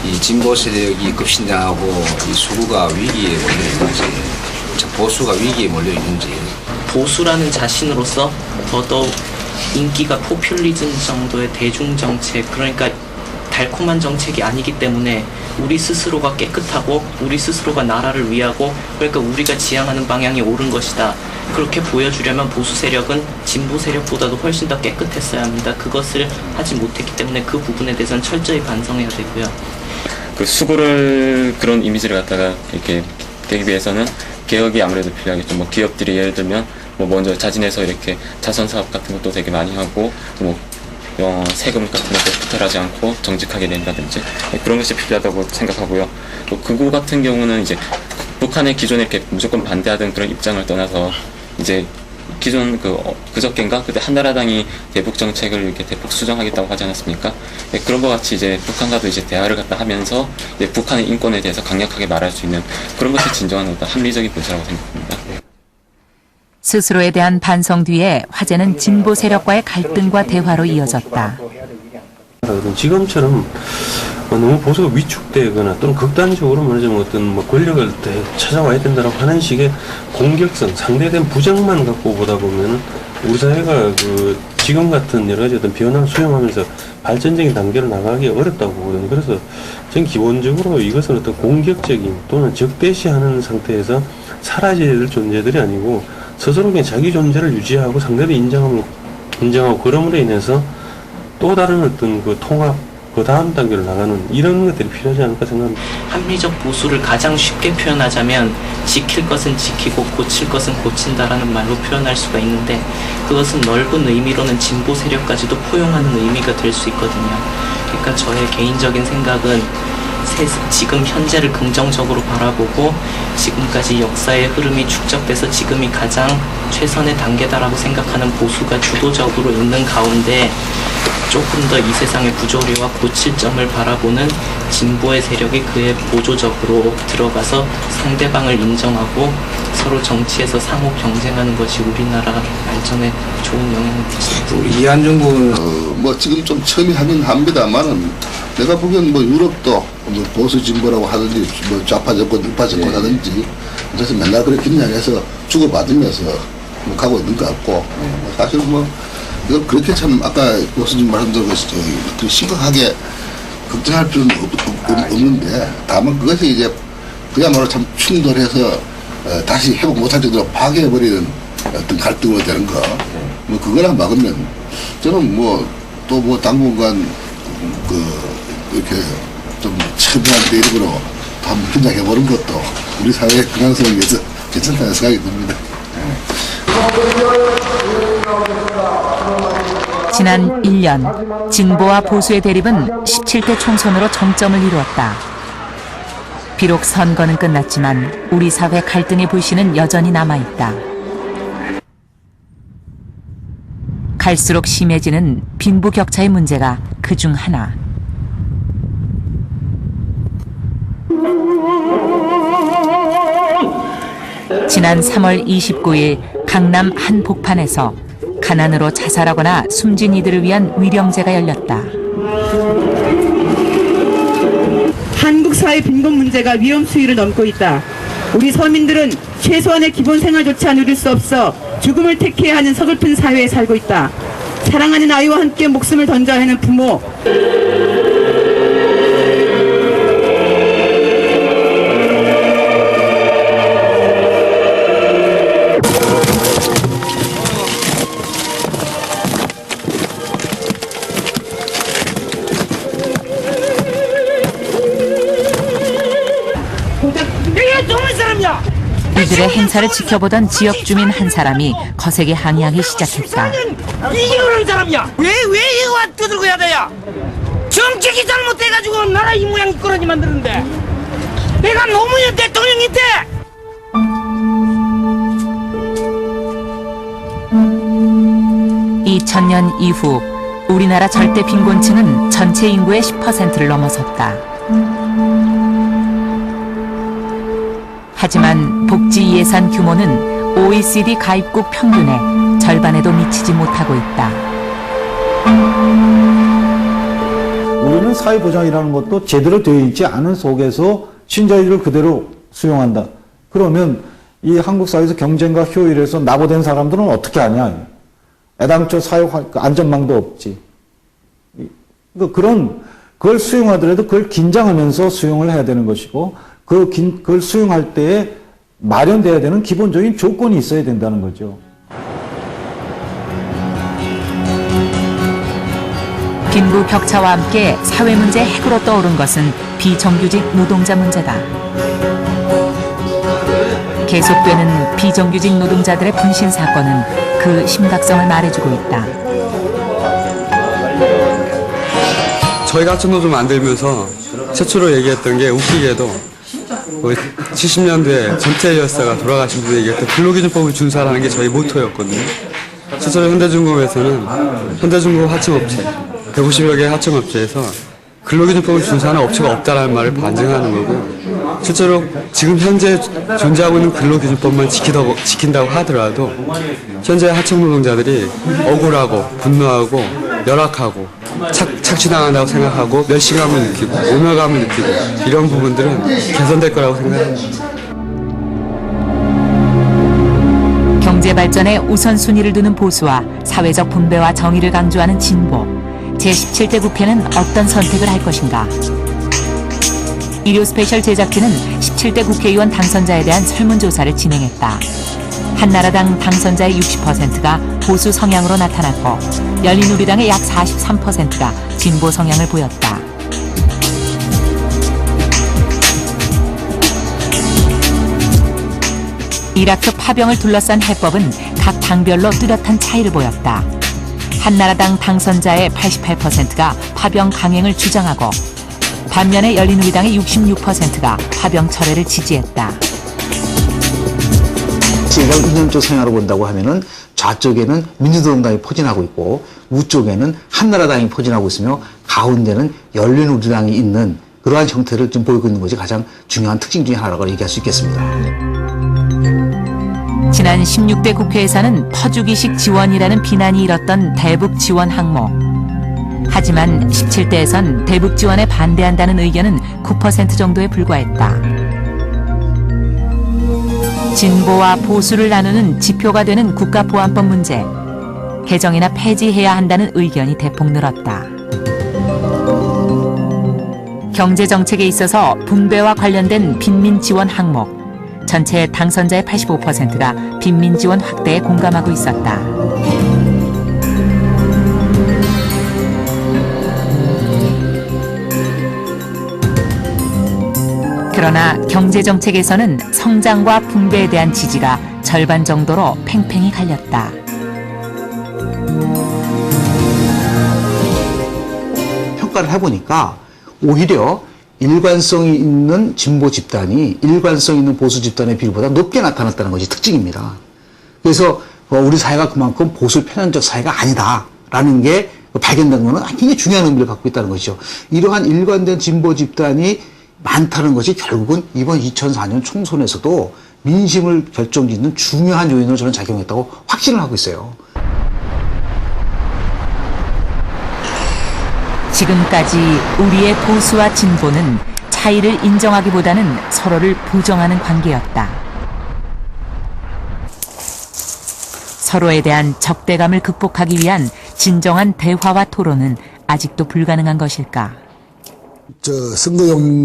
이 진보 세력이 급신장하고 이 수구가 위기에 몰려 있는지, 보수가 위기에 몰려 있는지. 보수라는 자신으로서 더더욱 인기가 포퓰리즘 정도의 대중 정책, 그러니까 달콤한 정책이 아니기 때문에 우리 스스로가 깨끗하고 우리 스스로가 나라를 위하고, 그러니까 우리가 지향하는 방향이 옳은 것이다, 그렇게 보여주려면 보수 세력은 진보 세력보다도 훨씬 더 깨끗했어야 합니다. 그것을 하지 못했기 때문에 그 부분에 대해서는 철저히 반성해야 되고요. 그 수구를 그런 이미지를 갖다가 이렇게 되기 위해서는 개혁이 아무래도 필요하겠죠. 뭐 기업들이 예를 들면 뭐 먼저 자진해서 이렇게 자선 사업 같은 것도 되게 많이 하고, 뭐 세금 같은 것도 부탈하지 않고 정직하게 낸다든지 그런 것이 필요하다고 생각하고요. 또 극우 같은 경우는 이제 북한의 기존에 이렇게 무조건 반대하던 그런 입장을 떠나서 이제 기존 그저께인가 그때 한나라당이 대북 정책을 이렇게 대폭 수정하겠다고 하지 않았습니까? 그런 것 같이 이제 북한과도 이제 대화를 갖다 하면서 이제 북한의 인권에 대해서 강력하게 말할 수 있는 그런 것이 진정한 어떤 합리적인 문제라고 생각합니다. 스스로에 대한 반성 뒤에 화제는 진보 세력과의 갈등과 대화로 이어졌다. 지금처럼 너무 보수가 위축되거나 또는 극단적으로 말하자면 어떤 권력을 찾아와야 된다고 하는 식의 공격성, 상대에 대한 부정만 갖고 보다 보면 우리 사회가 지금 같은 여러 가지 어떤 변화를 수용하면서 발전적인 단계로 나가기 어렵다고 보거든요. 그래서 저는 기본적으로 이것은 어떤 공격적인 또는 적대시하는 상태에서 사라져야 될 존재들이 아니고 스스로 그냥 자기 존재를 유지하고 상대를 인정하고 그럼으로 인해서 또 다른 어떤 통합, 그 다음 단계로 나가는 이런 것들이 필요하지 않을까 생각합니다. 합리적 보수를 가장 쉽게 표현하자면 지킬 것은 지키고 고칠 것은 고친다라는 말로 표현할 수가 있는데, 그것은 넓은 의미로는 진보 세력까지도 포용하는 의미가 될 수 있거든요. 그러니까 저의 개인적인 생각은 지금 현재를 긍정적으로 바라보고 지금까지 역사의 흐름이 축적돼서 지금이 가장 최선의 단계다라고 생각하는 보수가 주도적으로 있는 가운데 조금 더 이 세상의 부조리와 고칠 점을 바라보는 진보의 세력이 그에 보조적으로 들어가서 상대방을 인정하고 서로 정치에서 상호 경쟁하는 것이 우리나라 발전에 좋은 영향을 미칩니다. 이한중 군은 뭐 지금 좀 처음이 하긴 합니다만은 내가 보기엔 뭐 유럽도 뭐 보수 진보라고 하든지 뭐 좌파 정권, 우파 정권 하든지 그래서 맨날 그렇게 긴장해서 주고받으면서 뭐 가고 있는 것 같고 사실 뭐 이거 그렇게 참 아까 교수님 말씀대로 그 심각하게 걱정할 필요는 없는데 다만 그것이 이제 그야말로 참 충돌해서 다시 회복 못할 정도로 파괴해버리는 어떤 갈등으로 되는 거 뭐 그거나 막으면 저는 뭐 또 뭐 당분간 이렇게 좀 첨예한 대립으로 한번 긴장해보는 것도 우리 사회의 건강성을 위해서 괜찮다는 생각이 듭니다. 지난 1년 진보와 보수의 대립은 17대 총선으로 정점을 이루었다. 비록 선거는 끝났지만 우리 사회 갈등의 불씨는 여전히 남아있다. 갈수록 심해지는 빈부격차의 문제가 그중 하나. 지난 3월 29일 강남 한 복판에서 가난으로 자살하거나 숨진 이들을 위한 위령제가 열렸다. 한국 사회 빈곤 문제가 위험 수위를 넘고 있다. 우리 서민들은 최소한의 기본 생활조차 누릴 수 없어 죽음을 택해야 하는 서글픈 사회에 살고 있다. 사랑하는 아이와 함께 목숨을 던져야 하는 부모. 이들의 행사를 지켜보던 지역 주민 한 사람이 거세게 항의하기 시작했다. 이게 그런 사람이야. 왜 이거 두들고 해야 돼야? 정책이 잘못돼가지고 나라 이 모양 이끌어지 만드는데 내가 노무현 대통령이 돼. 2000년 이후 우리나라 절대 빈곤층은 전체 인구의 10%를 넘어섰다. 하지만 복지 예산 규모는 OECD 가입국 평균의 절반에도 미치지 못하고 있다. 우리는 사회보장이라는 것도 제대로 되어 있지 않은 속에서 신자유를 그대로 수용한다. 그러면 이 한국 사회에서 경쟁과 효율에서 낙오된 사람들은 어떻게 하냐. 애당초 사회 안전망도 없지. 그걸 수용하더라도 그걸 긴장하면서 수용을 해야 되는 것이고, 그걸 수용할 때에 마련돼야 되는 기본적인 조건이 있어야 된다는 거죠. 빈부 격차와 함께 사회 문제 핵으로 떠오른 것은 비정규직 노동자 문제다. 계속되는 비정규직 노동자들의 분신 사건은 그 심각성을 말해주고 있다. 저희가 하청노조 만들면서 최초로 얘기했던 게 웃기게도 70년대 전태일 여사가 돌아가신 분이 얘기했던 근로기준법을 준수하라는 게 저희 모토였거든요. 실제로 현대중공업에서는 현대중공업 하청업체 150여 개 하청업체에서 근로기준법을 준수하는 업체가 없다라는 말을 반증하는 거고, 실제로 지금 현재 존재하고 있는 근로기준법만 지킨다고 하더라도 현재 하청노동자들이 억울하고 분노하고 열악하고 착취당한다고 생각하고 멸시감을 느끼고 모멸감을 느끼고 이런 부분들은 개선될 거라고 생각합니다. 경제 발전에 우선순위를 두는 보수와 사회적 분배와 정의를 강조하는 진보. 제17대 국회는 어떤 선택을 할 것인가? 일요 스페셜 제작진은 17대 국회의원 당선자에 대한 설문조사를 진행했다. 한나라당 당선자의 60%가 보수 성향으로 나타났고, 열린우리당의 약 43%가 진보 성향을 보였다. 이라크 파병을 둘러싼 해법은 각 당별로 뚜렷한 차이를 보였다. 한나라당 당선자의 88%가 파병 강행을 주장하고, 반면에 열린우리당의 66%가 파병 철회를 지지했다. 제가 이념적 성향으로 본다고 하면은 좌쪽에는 민주노동당이 포진하고 있고 우쪽에는 한나라당이 포진하고 있으며 가운데는 열린우리당이 있는 그러한 형태를 좀 보이고 있는 것이 가장 중요한 특징 중에 하나라고 얘기할 수 있겠습니다. 지난 16대 국회에서는 퍼주기식 지원이라는 비난이 일었던 대북 지원 항목. 하지만 17대에선 대북 지원에 반대한다는 의견은 9% 정도에 불과했다. 진보와 보수를 나누는 지표가 되는 국가보안법 문제. 개정이나 폐지해야 한다는 의견이 대폭 늘었다. 경제정책에 있어서 분배와 관련된 빈민 지원 항목. 전체 당선자의 85%가 빈민 지원 확대에 공감하고 있었다. 그러나 경제정책에서는 성장과 분배에 대한 지지가 절반 정도로 팽팽히 갈렸다. 평가를 해보니까 오히려 일관성이 있는 진보 집단이 일관성 있는 보수 집단의 비율보다 높게 나타났다는 것이 특징입니다. 그래서 우리 사회가 그만큼 보수 편향적 사회가 아니다라는 게 발견된 것은 굉장히 중요한 의미를 갖고 있다는 것이죠. 이러한 일관된 진보 집단이 많다는 것이 결국은 이번 2004년 총선에서도 민심을 결정짓는 중요한 요인으로 저는 작용했다고 확신을 하고 있어요. 지금까지 우리의 보수와 진보는 차이를 인정하기보다는 서로를 부정하는 관계였다. 서로에 대한 적대감을 극복하기 위한 진정한 대화와 토론은 아직도 불가능한 것일까? 선거용